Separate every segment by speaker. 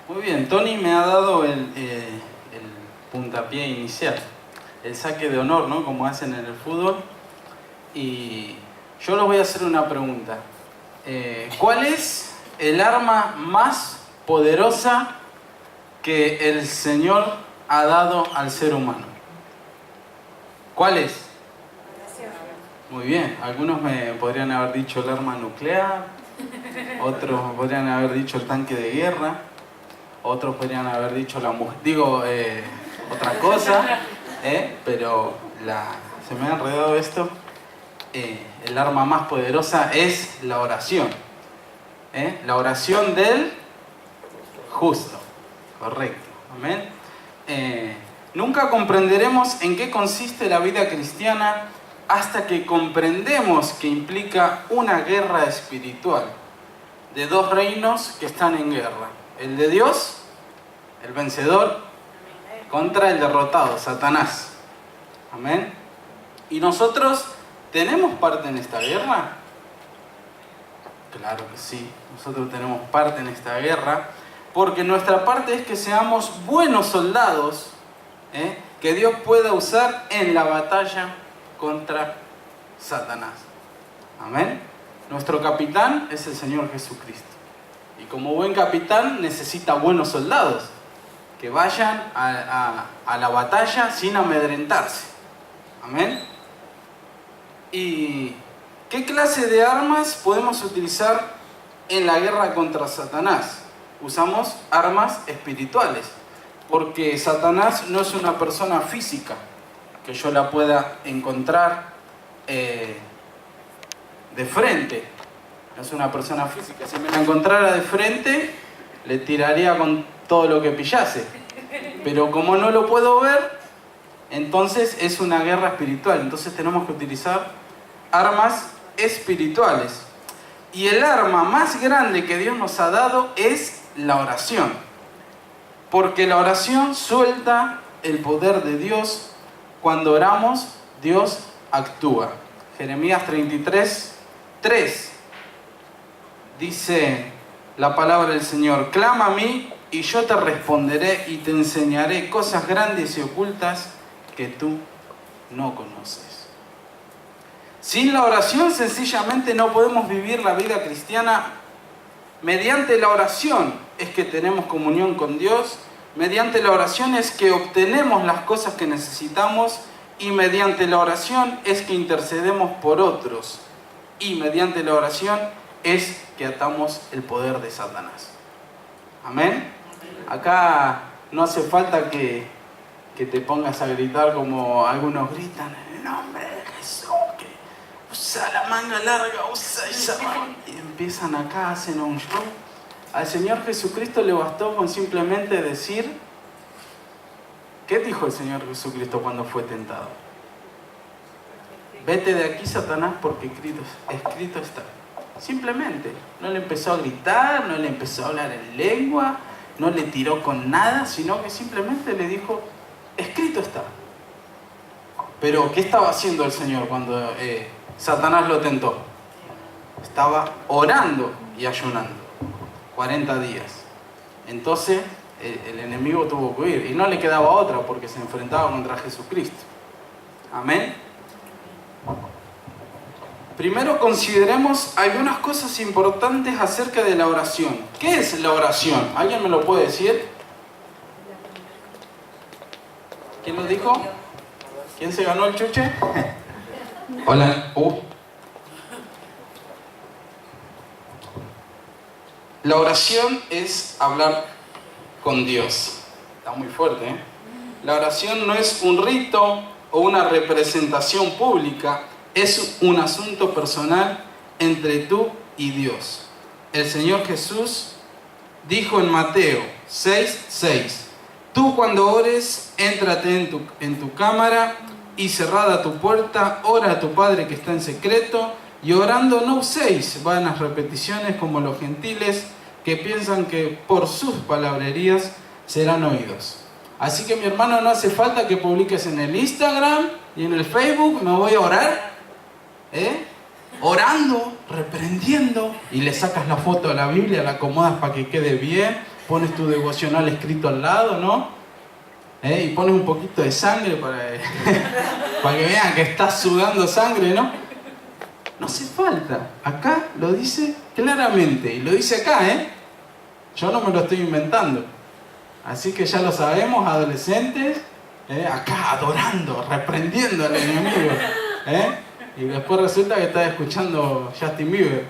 Speaker 1: Muy bien, Tony me ha dado el puntapié inicial, el saque de honor, ¿no? Como hacen en el fútbol. Y yo les voy a hacer una pregunta. ¿Cuál es el arma más poderosa que el Señor ha dado al ser humano? ¿Cuál es? Muy bien, algunos me podrían haber dicho el arma nuclear, otros podrían haber dicho el tanque de guerra, otros podrían haber dicho la mujer, otra cosa, pero se me ha enredado esto. El arma más poderosa es la oración, la oración del justo, correcto, amén. Nunca comprenderemos en qué consiste la vida cristiana hasta que comprendemos que implica una guerra espiritual de dos reinos que están en guerra: el de Dios, el vencedor, contra el derrotado, Satanás. Amén. ¿Y nosotros tenemos parte en esta guerra? Claro que sí, nosotros tenemos parte en esta guerra, porque nuestra parte es que seamos buenos soldados, que Dios pueda usar en la batalla contra Satanás. Amén. Nuestro capitán es el Señor Jesucristo. Y como buen capitán necesita buenos soldados que vayan a la batalla sin amedrentarse. Amén. ¿Y qué clase de armas podemos utilizar en la guerra contra Satanás? Usamos armas espirituales, porque Satanás no es una persona física que yo la pueda encontrar de frente. No es una persona física. Si me la encontrara de frente, le tiraría con todo lo que pillase. Pero como no lo puedo ver, entonces es una guerra espiritual. Entonces tenemos que utilizar armas espirituales. Y el arma más grande que Dios nos ha dado es la oración. Porque la oración suelta el poder de Dios. Cuando oramos, Dios actúa. Jeremías 33:3 dice la palabra del Señor: clama a mí y yo te responderé y te enseñaré cosas grandes y ocultas que tú no conoces. Sin la oración sencillamente no podemos vivir la vida cristiana. Mediante la oración es que tenemos comunión con Dios. Mediante la oración es que obtenemos las cosas que necesitamos, y mediante la oración es que intercedemos por otros, y mediante la oración es que atamos el poder de Satanás. Amén. Acá no hace falta que te pongas a gritar como algunos gritan: en el nombre de Jesús, que usa la manga larga, usa esa manga. Y empiezan acá, hacen un show. Al Señor Jesucristo le bastó con simplemente decir: ¿qué dijo el Señor Jesucristo cuando fue tentado? Vete de aquí, Satanás, porque escrito está. Simplemente, no le empezó a gritar, no le empezó a hablar en lengua, no le tiró con nada, sino que simplemente le dijo: escrito está. Pero, ¿qué estaba haciendo el Señor cuando Satanás lo tentó? Estaba orando y ayunando 40 días. Entonces el enemigo tuvo que huir y no le quedaba otra, porque se enfrentaba contra Jesucristo. Amén. Primero consideremos algunas cosas importantes acerca de la oración. ¿Qué es la oración? ¿Alguien me lo puede decir? ¿Quién lo dijo? ¿Quién se ganó el chuche? Hola. La oración es hablar con Dios. Está muy fuerte, ¿eh? La oración no es un rito o una representación pública, es un asunto personal entre tú y Dios. El Señor Jesús dijo en Mateo 6:6: tú cuando ores, éntrate en tu cámara y cerrada tu puerta, ora a tu Padre que está en secreto, y orando no uséis vanas repeticiones como los gentiles, que piensan que por sus palabrerías serán oídos. Así que, mi hermano, no hace falta que publiques en el Instagram y en el Facebook: me voy a orar, orando, reprendiendo, y le sacas la foto a la Biblia, la acomodas para que quede bien, pones tu devocional escrito al lado, ¿no? Y pones un poquito de sangre para que vean que estás sudando sangre, ¿no? No hace falta. Acá lo dice claramente. Y lo dice acá, Yo no me lo estoy inventando. Así que ya lo sabemos, adolescentes, acá adorando, reprendiendo al enemigo. Y después resulta que estás escuchando Justin Bieber.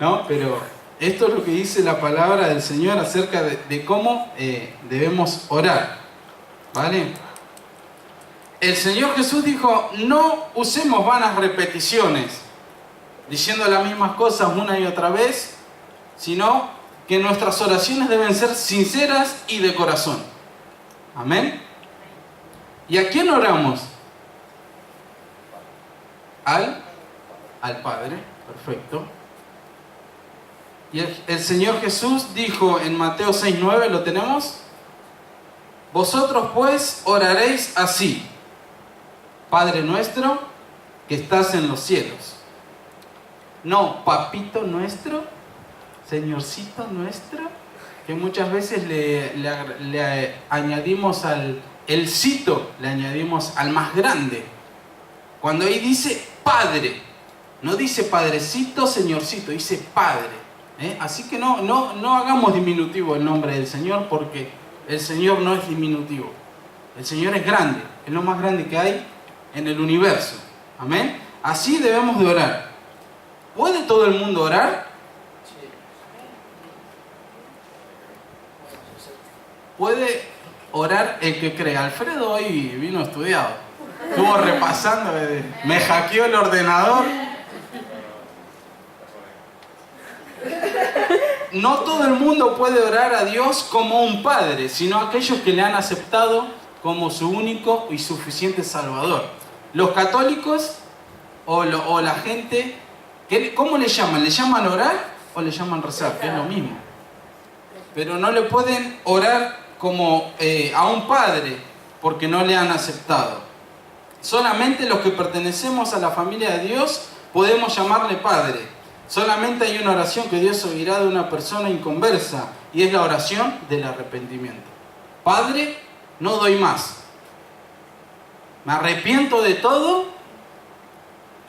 Speaker 1: ¿No? Pero esto es lo que dice la palabra del Señor acerca de cómo debemos orar. ¿Vale? El Señor Jesús dijo, no usemos vanas repeticiones, diciendo las mismas cosas una y otra vez, sino que nuestras oraciones deben ser sinceras y de corazón. Amén. ¿Y a quién oramos? Al Padre. Perfecto. Y el Señor Jesús dijo en Mateo 6:9, ¿lo tenemos? Vosotros pues oraréis así: Padre nuestro que estás en los cielos. No, papito nuestro, señorcito nuestro, que muchas veces le añadimos el cito, le añadimos al más grande. Cuando ahí dice Padre, no dice padrecito, señorcito, dice Padre. Así que no hagamos diminutivo el nombre del Señor, porque el Señor no es diminutivo. El Señor es grande, es lo más grande que hay en el universo. Amén. Así debemos de orar. ¿Puede todo el mundo orar? ¿Puede orar el que cree? Alfredo hoy vino estudiado. Estuvo repasando, me hackeó el ordenador. No todo el mundo puede orar a Dios como un padre, sino aquellos que le han aceptado como su único y suficiente Salvador. Los católicos o la gente, ¿cómo le llaman? ¿Le llaman orar o le llaman rezar? Que es lo mismo. Pero no le pueden orar como a un padre porque no le han aceptado. Solamente los que pertenecemos a la familia de Dios podemos llamarle padre. Solamente hay una oración que Dios oirá de una persona inconversa, y es la oración del arrepentimiento. Padre, no doy más. Me arrepiento de todo.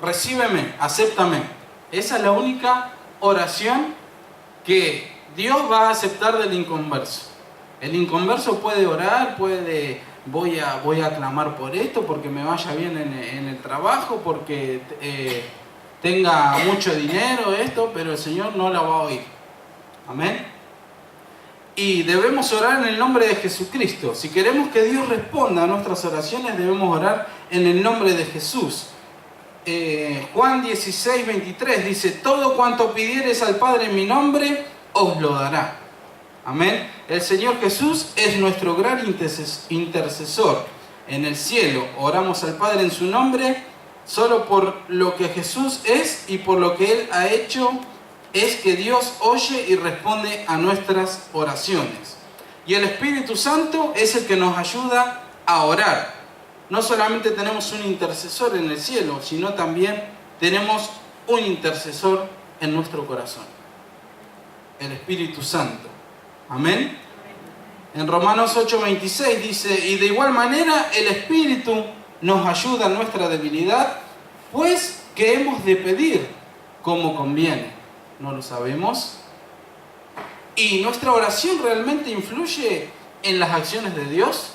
Speaker 1: Recíbeme, acéptame. Esa es la única oración que Dios va a aceptar del inconverso. El inconverso puede orar, voy a clamar por esto, porque me vaya bien en el trabajo, porque tenga mucho dinero, pero el Señor no la va a oír. Amén. Y debemos orar en el nombre de Jesucristo. Si queremos que Dios responda a nuestras oraciones, debemos orar en el nombre de Jesús. Juan 16:23 dice: todo cuanto pidiereis al Padre en mi nombre, os lo dará. Amén. El Señor Jesús es nuestro gran intercesor en el cielo. Oramos al Padre en su nombre. Solo por lo que Jesús es y por lo que Él ha hecho es que Dios oye y responde a nuestras oraciones. Y el Espíritu Santo es el que nos ayuda a orar. No solamente tenemos un intercesor en el cielo, sino también tenemos un intercesor en nuestro corazón. El Espíritu Santo. Amén. En Romanos 8:26 dice: y de igual manera el Espíritu nos ayuda en nuestra debilidad, pues que hemos de pedir como conviene. No lo sabemos. ¿Y nuestra oración realmente influye en las acciones de Dios?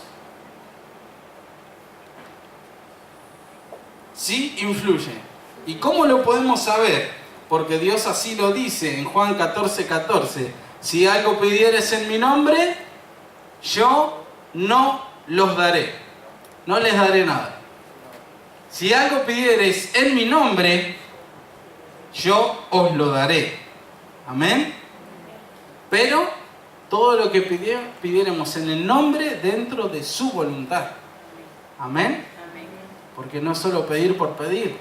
Speaker 1: Sí, influye. ¿Y cómo lo podemos saber? Porque Dios así lo dice en Juan 14:14. Si algo pidieres en mi nombre, yo no los daré. No les daré nada. Si algo pidiereis en mi nombre, yo os lo daré. Amén. Pero todo lo que pidiéramos en el nombre, dentro de su voluntad. Amén. Porque no es solo pedir por pedir.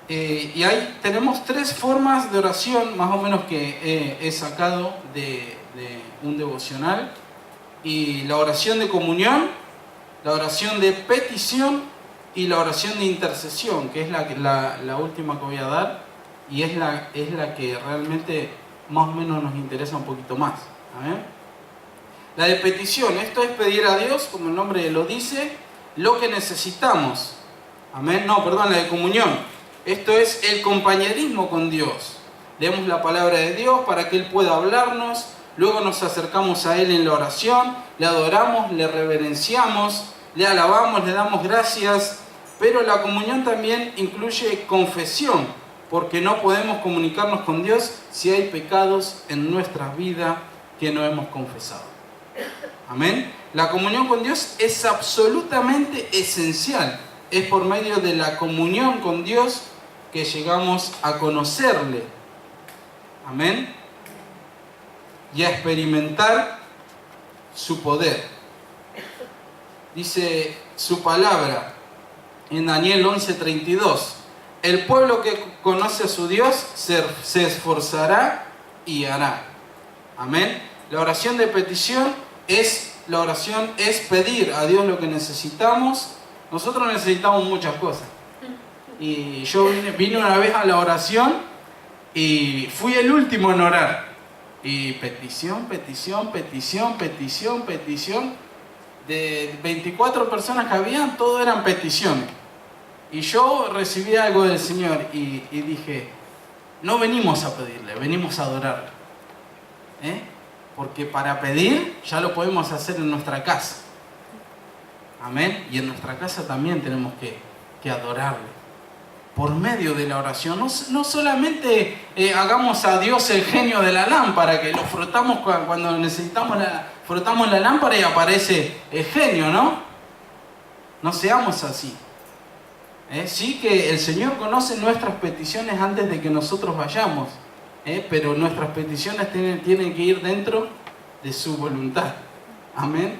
Speaker 1: Y ahí tenemos 3 formas de oración, más o menos, que he sacado de un devocional. Y la oración de comunión, la oración de petición y la oración de intercesión, que es la última que voy a dar, y es la que realmente más o menos nos interesa un poquito más. ¿Amén? La de petición, esto es pedir a Dios, como el nombre lo dice, lo que necesitamos. Amén. No, perdón, la de comunión. Esto es el compañerismo con Dios. Leemos la palabra de Dios para que Él pueda hablarnos. Luego nos acercamos a Él en la oración, le adoramos, le reverenciamos, le alabamos, le damos gracias. Pero la comunión también incluye confesión, porque no podemos comunicarnos con Dios si hay pecados en nuestra vida que no hemos confesado. Amén. La comunión con Dios es absolutamente esencial. Es por medio de la comunión con Dios que llegamos a conocerle. Amén. Y a experimentar su poder. Dice su palabra en Daniel 11:32. El pueblo que conoce a su Dios se esforzará y hará. Amén. La oración de petición es pedir a Dios lo que necesitamos. Nosotros necesitamos muchas cosas. Y yo vine una vez a la oración y fui el último en orar. Y petición. De 24 personas que habían, todo eran peticiones. Y yo recibí algo del Señor y dije, no venimos a pedirle, venimos a adorarle. Porque para pedir ya lo podemos hacer en nuestra casa. Amén. Y en nuestra casa también tenemos que adorarle. Por medio de la oración. No solamente hagamos a Dios el genio de la lámpara, que lo frotamos cuando necesitamos frotamos la lámpara y aparece el genio, ¿no? No seamos así. Sí que el Señor conoce nuestras peticiones antes de que nosotros vayamos. Pero nuestras peticiones tienen que ir dentro de su voluntad. Amén.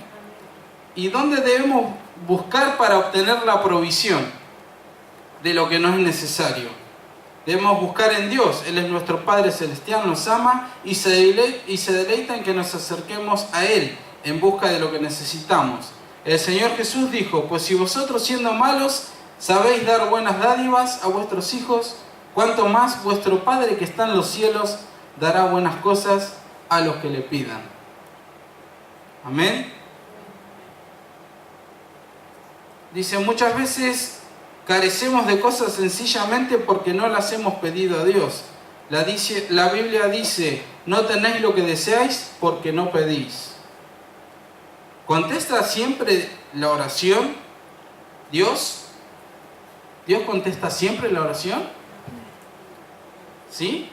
Speaker 1: ¿Y dónde debemos buscar para obtener la provisión de lo que nos es necesario? Debemos buscar en Dios. Él es nuestro Padre Celestial, nos ama y se deleita en que nos acerquemos a Él en busca de lo que necesitamos. El Señor Jesús dijo, pues si vosotros siendo malos sabéis dar buenas dádivas a vuestros hijos, cuánto más vuestro Padre que está en los cielos dará buenas cosas a los que le pidan. Amén. Dice, muchas veces carecemos de cosas sencillamente porque no las hemos pedido a Dios. La Biblia dice, no tenéis lo que deseáis porque no pedís. ¿Contesta siempre la oración Dios? ¿Dios contesta siempre la oración? ¿Sí?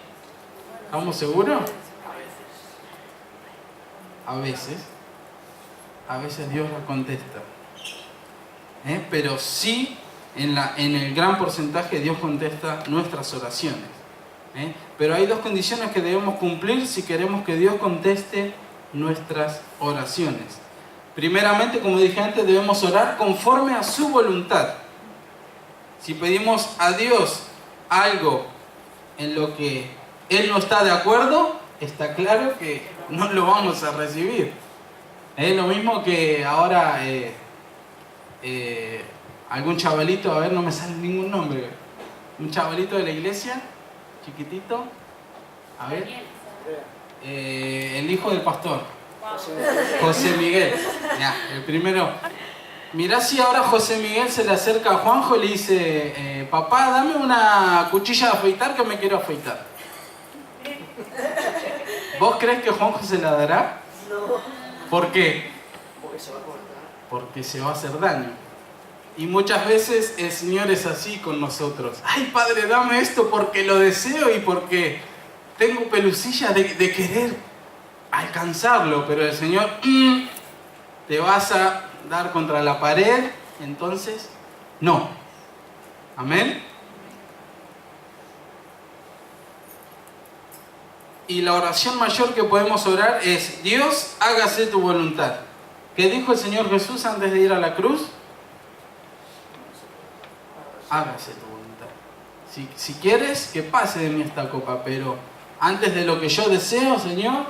Speaker 1: ¿Estamos seguros? A veces. A veces Dios la contesta. Pero sí, en el gran porcentaje Dios contesta nuestras oraciones. Pero hay dos condiciones que debemos cumplir si queremos que Dios conteste nuestras oraciones. Primeramente, como dije antes, debemos orar conforme a su voluntad. Si pedimos a Dios algo en lo que Él no está de acuerdo, está claro que no lo vamos a recibir. Es lo mismo que ahora algún chavalito, a ver, no me sale ningún nombre, un chavalito de la iglesia, chiquitito, a ver, el hijo del pastor, José Miguel, ya, el primero. Mirá si ahora José Miguel se le acerca a Juanjo y le dice, papá, dame una cuchilla de afeitar que me quiero afeitar. ¿Vos crees que Juanjo se la dará? No. ¿Por qué? Porque se va a cortar. Porque se va a hacer daño. Y muchas veces el Señor es así con nosotros. Ay, Padre, dame esto porque lo deseo y porque tengo pelucilla de querer alcanzarlo. Pero el Señor, te vas a dar contra la pared, entonces no. Amén. Y la oración mayor que podemos orar es, Dios, hágase tu voluntad. ¿Qué dijo el Señor Jesús antes de ir a la cruz? Hágase tu voluntad. Si quieres, que pase de mí esta copa, pero antes de lo que yo deseo, Señor,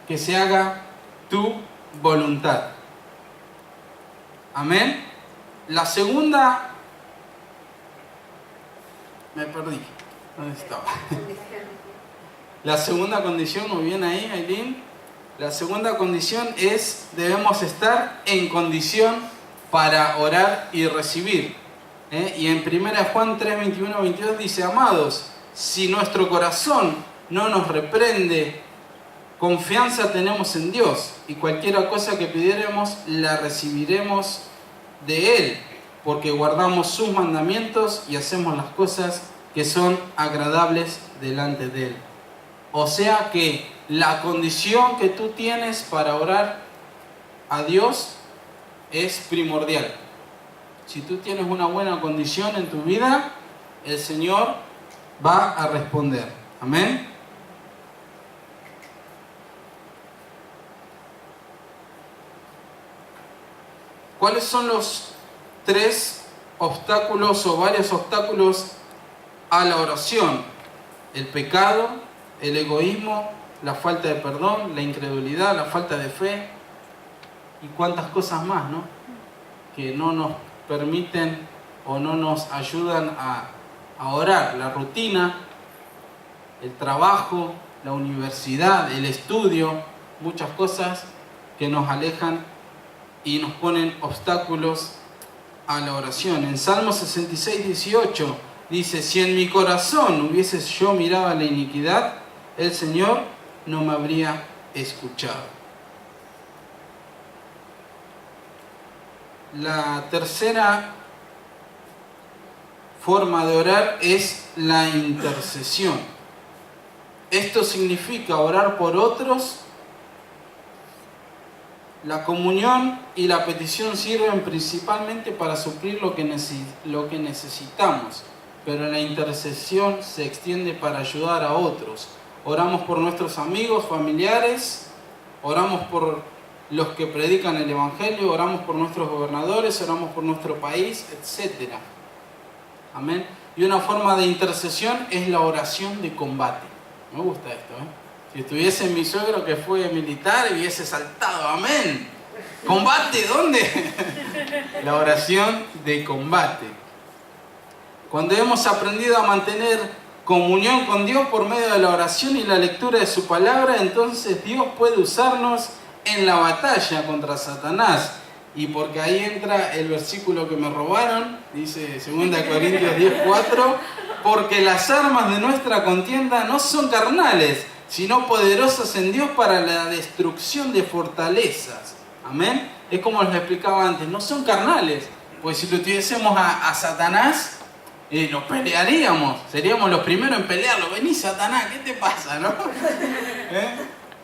Speaker 1: que se haga tu voluntad. Amén. La segunda, me perdí. ¿Dónde estaba? La segunda condición, muy bien ahí, Aileen. La segunda condición es, debemos estar en condición para orar y recibir. Y en 1 Juan 3, 21, 22 dice, amados, si nuestro corazón no nos reprende, confianza tenemos en Dios, y cualquier cosa que pidiéremos, la recibiremos de Él, porque guardamos sus mandamientos y hacemos las cosas que son agradables delante de Él. O sea que la condición que tú tienes para orar a Dios es primordial. Si tú tienes una buena condición en tu vida, el Señor va a responder. Amén. ¿Cuáles son los 3 obstáculos o varios obstáculos a la oración? El pecado, el egoísmo, la falta de perdón, la incredulidad, la falta de fe y cuántas cosas más, ¿no? Que no nos permiten o no nos ayudan a orar. La rutina, el trabajo, la universidad, el estudio, muchas cosas que nos alejan y nos ponen obstáculos a la oración. En Salmo 66, 18 dice, si en mi corazón hubiese yo mirado a la iniquidad, el Señor no me habría escuchado. La tercera forma de orar es la intercesión. Esto significa orar por otros. La comunión y la petición sirven principalmente para suplir lo que necesitamos, pero la intercesión se extiende para ayudar a otros. Oramos por nuestros amigos, familiares, oramos por los que predican el Evangelio, oramos por nuestros gobernadores, oramos por nuestro país, etc. Amén. Y una forma de intercesión es la oración de combate. Me gusta esto, Si estuviese mi suegro que fue militar, hubiese saltado. Amén. ¿Combate? ¿Dónde? La oración de combate. Cuando hemos aprendido a mantener comunión con Dios por medio de la oración y la lectura de su palabra, entonces Dios puede usarnos en la batalla contra Satanás. Y porque ahí entra el versículo que me robaron, dice 2 Corintios 10:4, porque las armas de nuestra contienda no son carnales, sino poderosas en Dios para la destrucción de fortalezas. Amén. Es como les explicaba antes, no son carnales, pues si lo tuviésemos a Satanás, nos pelearíamos, seríamos los primeros en pelearlo. Vení Satanás, ¿qué te pasa, no?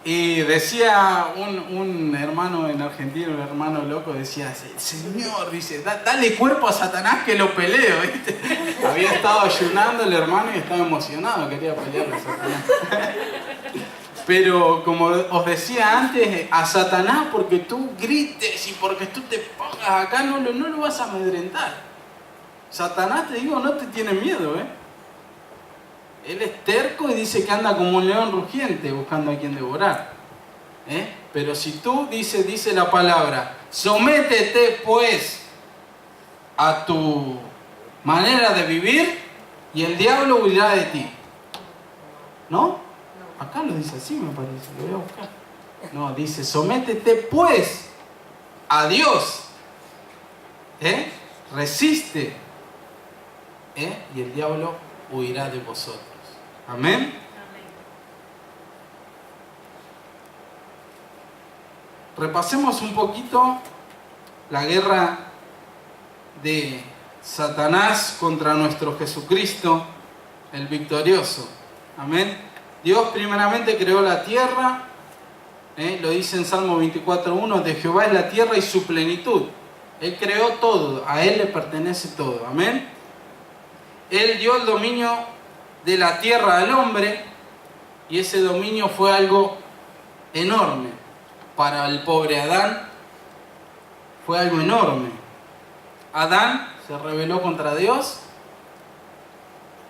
Speaker 1: Y decía un hermano en Argentina, un hermano loco, decía, Señor, dice, dale cuerpo a Satanás que lo peleo, ¿viste? Había estado ayunando el hermano y estaba emocionado, quería pelearle a Satanás. Pero como os decía antes, a Satanás porque tú grites y porque tú te pongas acá, no lo vas a amedrentar. Satanás, te digo, no te tiene miedo, Él es terco y dice que anda como un león rugiente buscando a quien devorar. Pero si tú, dice la palabra, sométete pues a tu manera de vivir y el diablo huirá de ti. ¿No? Acá lo dice así, me parece, lo voy a buscar. No, dice, sométete pues a Dios. Resiste. Y el diablo huirá de vosotros. Amén. Repasemos un poquito la guerra de Satanás contra nuestro Jesucristo, el victorioso. Amén. Dios primeramente creó la tierra, lo dice en Salmo 24:1, de Jehová es la tierra y su plenitud. Él creó todo, a Él le pertenece todo. Amén. Él dio el dominio de la tierra al hombre y ese dominio fue algo enorme. Para el pobre Adán fue algo enorme. Adán se rebeló contra Dios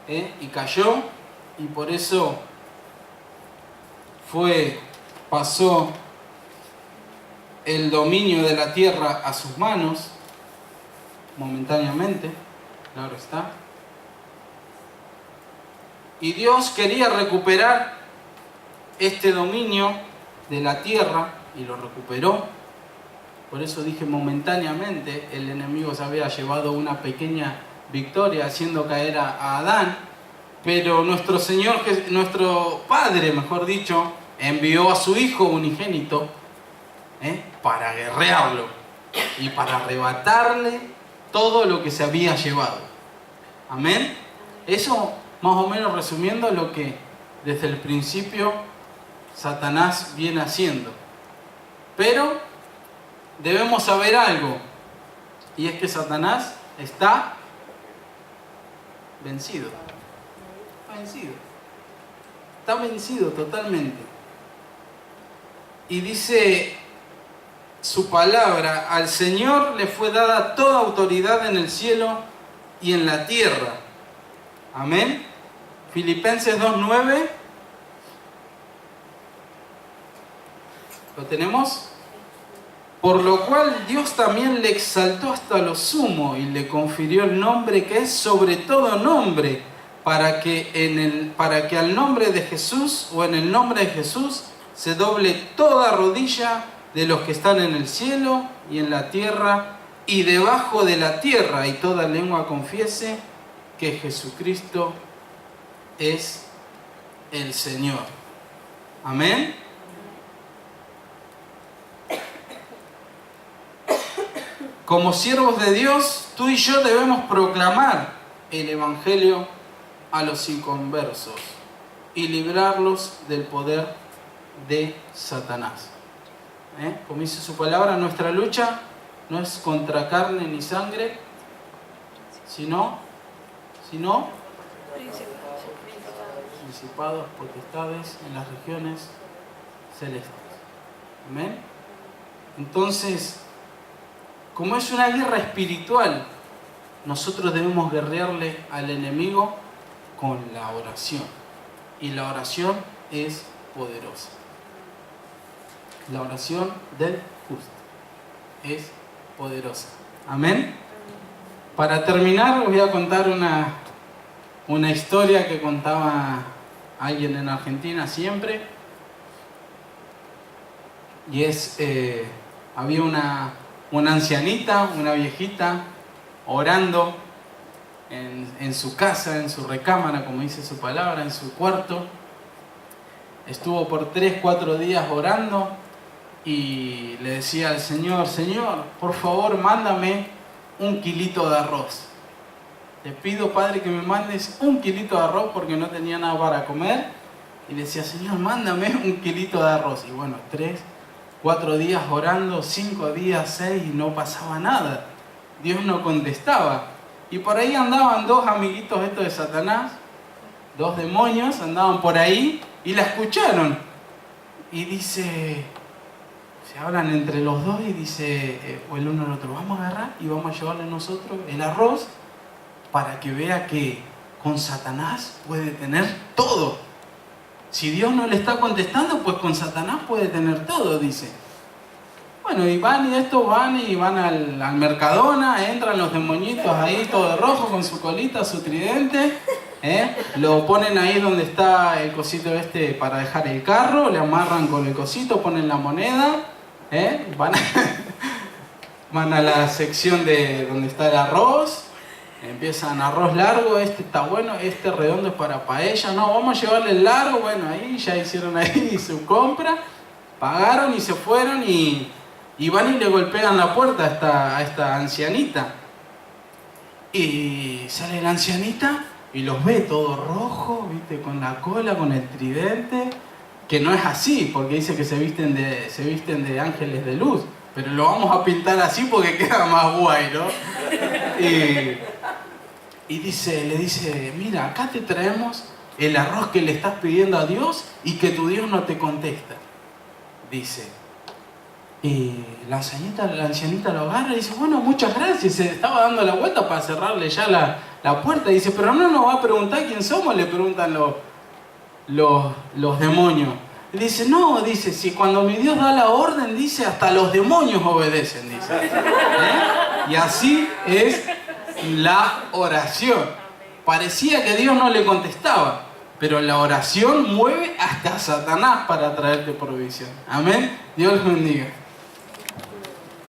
Speaker 1: y cayó, y por eso pasó el dominio de la tierra a sus manos momentáneamente, claro está. Y Dios quería recuperar este dominio de la tierra y lo recuperó. Por eso dije momentáneamente, el enemigo se había llevado una pequeña victoria haciendo caer a Adán, pero nuestro Señor, nuestro Padre, mejor dicho, envió a su Hijo unigénito para guerrearlo y para arrebatarle todo lo que se había llevado. Amén. Eso, más o menos resumiendo, lo que desde el principio Satanás viene haciendo. Pero debemos saber algo, y es que Satanás está vencido. Está vencido. Está vencido totalmente. Y dice su palabra: al Señor le fue dada toda autoridad en el cielo y en la tierra. Amén. Filipenses 2:9. ¿Lo tenemos? Por lo cual Dios también le exaltó hasta lo sumo y le confirió el nombre que es sobre todo nombre, para que al nombre de Jesús, o en el nombre de Jesús, se doble toda rodilla de los que están en el cielo y en la tierra y debajo de la tierra, y toda lengua confiese que Jesucristo es el Señor. Amén. Como siervos de Dios, tú y yo debemos proclamar el Evangelio a los inconversos y librarlos del poder de Satanás. Como dice su palabra, nuestra lucha no es contra carne ni sangre, sino principados, potestades en las regiones celestes. Amén. Entonces, como es una guerra espiritual, nosotros debemos guerrearle al enemigo con la oración. Y la oración es poderosa. La oración del justo es poderosa. Amén. Para terminar, os voy a contar una historia que contaba alguien en Argentina siempre. Y es, había una ancianita, una viejita, orando en su casa, en su recámara, como dice su palabra, en su cuarto. Estuvo por 3-4 días orando y le decía al Señor: Señor, por favor, mándame 1 kilito de arroz. Te pido, Padre, que me mandes 1 kilito de arroz porque no tenía nada para comer. Y le decía: Señor, mándame 1 kilito de arroz. Y bueno, 3-4 días orando, 5 días, 6, y no pasaba nada. Dios no contestaba. Y por ahí andaban 2 amiguitos estos de Satanás, 2 demonios, andaban por ahí y la escucharon. Y dice, se hablan entre los dos y dice, o el uno al otro: vamos a agarrar y vamos a llevarle nosotros el arroz para que vea que con Satanás puede tener todo. Si Dios no le está contestando, pues con Satanás puede tener todo, dice. Bueno, y van al Mercadona, entran los demonitos ahí todo de rojo con su colita, su tridente, lo ponen ahí donde está el cosito para dejar el carro, le amarran con el cosito, ponen la moneda, van a la sección de donde está el arroz, empiezan: arroz largo, está bueno, redondo es para paella, no, vamos a llevarle el largo. Bueno, ahí ya hicieron ahí su compra, pagaron y se fueron y van y le golpean la puerta a esta ancianita. Y sale la ancianita y los ve todo rojo, ¿viste? Con la cola, con el tridente, que no es así, porque dice que se visten de ángeles de luz, pero lo vamos a pintar así porque queda más guay, ¿no? Y le dice: mira, acá te traemos el arroz que le estás pidiendo a Dios y que tu Dios no te contesta. Dice. Y la ancianita lo agarra y dice: bueno, muchas gracias. Se estaba dando la vuelta para cerrarle ya la puerta. Y dice: pero no nos va a preguntar quién somos, le preguntan los demonios. Y dice: no, dice, si cuando mi Dios da la orden, dice, hasta los demonios obedecen, dice. Y así es la oración. Parecía que Dios no le contestaba, Pero la oración mueve hasta a Satanás para traerte provisión. Amén. Dios los bendiga.